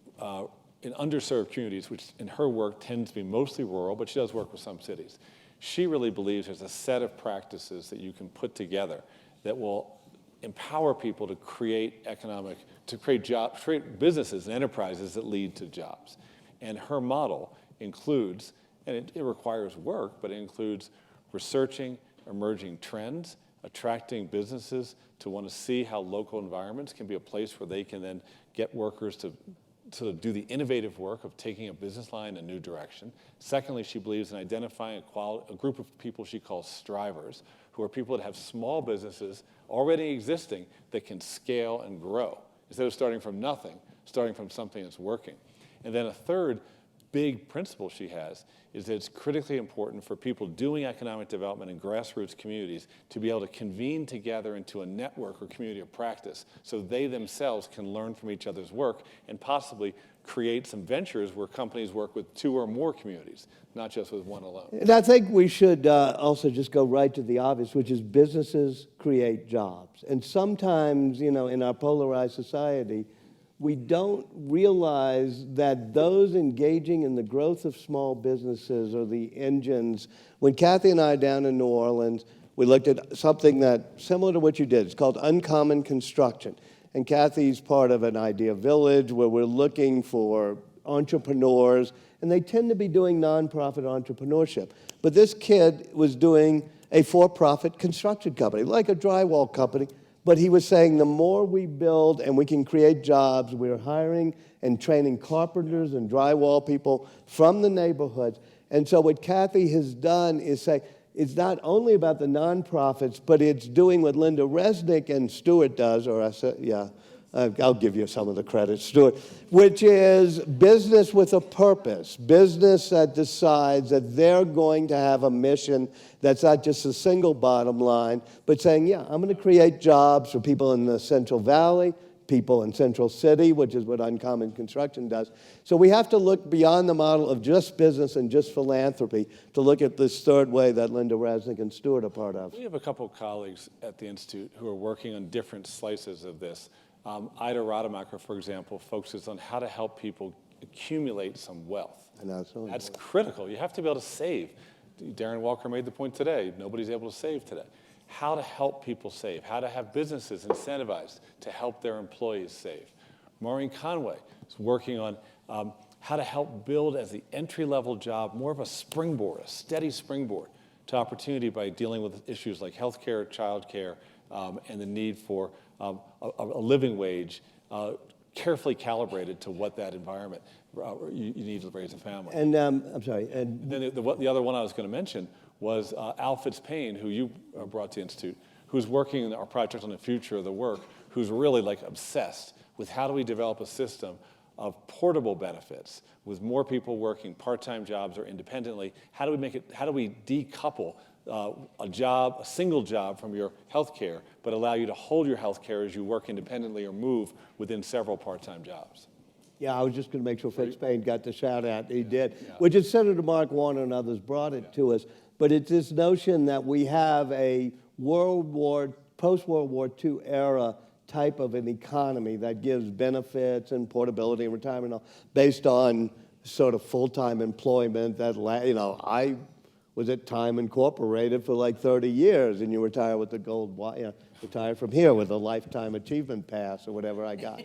underserved communities, which in her work tends to be mostly rural, but she does work with some cities. She really believes there's a set of practices that you can put together that will empower people to create jobs, create businesses and enterprises that lead to jobs. And her model includes, and it requires work, but it includes researching emerging trends, attracting businesses to want to see how local environments can be a place where they can then get workers to sort of do the innovative work of taking a business line in a new direction. Secondly, she believes in identifying a group of people she calls strivers, who are people that have small businesses already existing that can scale and grow. Instead of starting from nothing, starting from something that's working. And then a third big principle she has is that it's critically important for people doing economic development in grassroots communities to be able to convene together into a network or community of practice so they themselves can learn from each other's work and possibly create some ventures where companies work with 2 or more communities, not just with one alone. And I think we should also just go right to the obvious, which is businesses create jobs. And sometimes, in our polarized society, we don't realize that those engaging in the growth of small businesses are the engines. When Kathy and I down in New Orleans, we looked at something that's similar to what you did. It's called Uncommon Construction. And Kathy's part of an idea village where we're looking for entrepreneurs, and they tend to be doing nonprofit entrepreneurship. But this kid was doing a for-profit construction company, like a drywall company. But he was saying the more we build and we can create jobs, we're hiring and training carpenters and drywall people from the neighborhoods. And so what Kathy has done is say, it's not only about the nonprofits, but it's doing what Linda Resnick and Stewart does, or I said, I'll give you some of the credit, Stuart, which is business with a purpose, business that decides that they're going to have a mission that's not just a single bottom line, but saying, I'm going to create jobs for people in the Central Valley, people in Central City, which is what Uncommon Construction does. So we have to look beyond the model of just business and just philanthropy to look at this third way that Linda Resnick and Stewart are part of. We have a couple of colleagues at the Institute who are working on different slices of this. Ida Rademacher, for example, focuses on how to help people accumulate some wealth. That's critical. You have to be able to save. Darren Walker made the point today. Nobody's able to save today. How to help people save, how to have businesses incentivized to help their employees save. Maureen Conway is working on how to help build as the entry-level job more of a springboard, a steady springboard to opportunity by dealing with issues like healthcare, childcare, and the need for a living wage carefully calibrated to what that environment you need to raise a family. And I'm sorry. And then the other one I was going to mention was Al Fitzpaine, who you brought to the Institute, who's working in our project on the future of the work, who's really obsessed with how do we develop a system of portable benefits with more people working part-time jobs or independently. How do we decouple a single job from your health care, but allow you to hold your health care as you work independently or move within several part-time jobs? Yeah, I was just going to make sure Fitzpaine got the shout out. He did, which is Senator Mark Warner and others brought it to us. But it's this notion that we have a post-World War II era type of an economy that gives benefits and portability and retirement based on sort of full-time employment that, was at Time Incorporated for like 30 years, and you retire with the gold, retire from here with a lifetime achievement pass or whatever I got.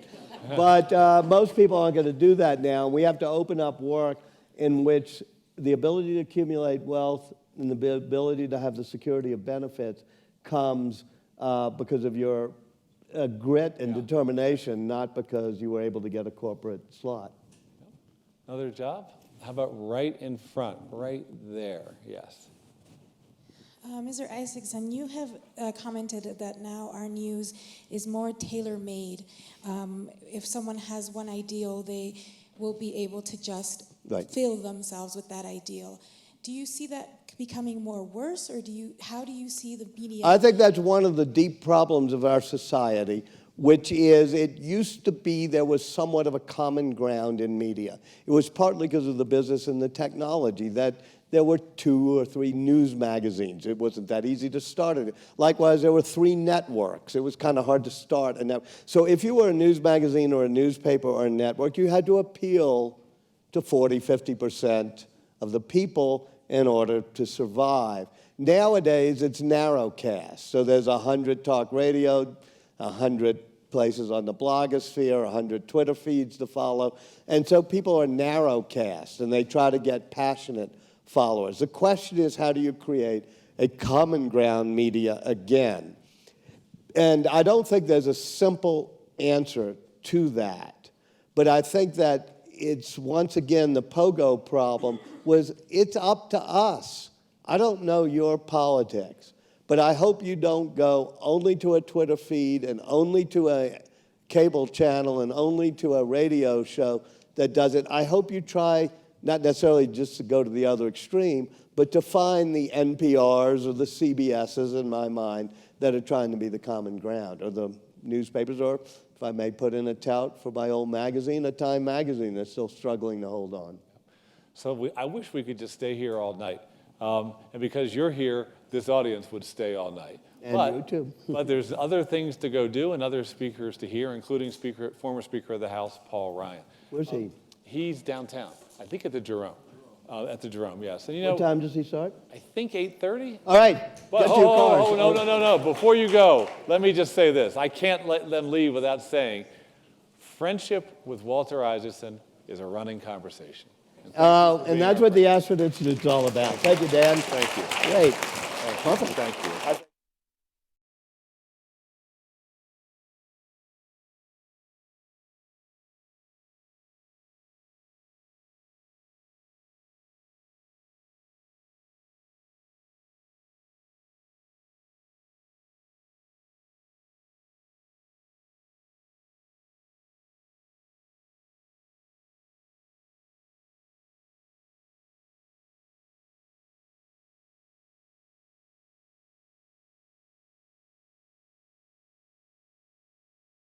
But most people aren't going to do that now. We have to open up work in which the ability to accumulate wealth and the ability to have the security of benefits comes because of your grit and determination, not because you were able to get a corporate slot. Another job? How about right in front, right there? Yes. Mr. Isaacson, you have commented that now our news is more tailor-made. If someone has one ideal, they will be able to just fill themselves with that ideal. Do you see that becoming more worse, or how do you see the media? I think that's one of the deep problems of our society, which is it used to be there was somewhat of a common ground in media. It was partly because of the business and the technology that there were 2 or 3 news magazines. It wasn't that easy to start it. Likewise, there were 3 networks. It was kind of hard to start a network. So if you were a news magazine or a newspaper or a network, you had to appeal to 40, 50% of the people in order to survive. Nowadays, it's narrowcast. So there's 100 talk radio, 100 places on the blogosphere, 100 Twitter feeds to follow. And so people are narrowcast, and they try to get passionate followers. The question is, how do you create a common ground media again? And I don't think there's a simple answer to that. But I think that it's, once again, the pogo problem was it's up to us. I don't know your politics, but I hope you don't go only to a Twitter feed and only to a cable channel and only to a radio show that does it. I hope you try not necessarily just to go to the other extreme, but to find the NPRs or the CBSs, in my mind, that are trying to be the common ground, or the newspapers, or, if I may put in a tout for my old magazine, a Time magazine that's still struggling to hold on. So I wish we could just stay here all night. And because you're here, this audience would stay all night. And you too. But there's other things to go do and other speakers to hear, including former Speaker of the House, Paul Ryan. Where's he? He's downtown, I think at the Jerome. At the Jerome, yes. And What time does he start? I think 8:30. All right, But, get to your cars. no. Before you go, let me just say this. I can't let them leave without saying, friendship with Walter Isaacson is a running conversation. And that's what the Aspen Institute's all about. Thank you, Dan. Thank you. Great. Thank you.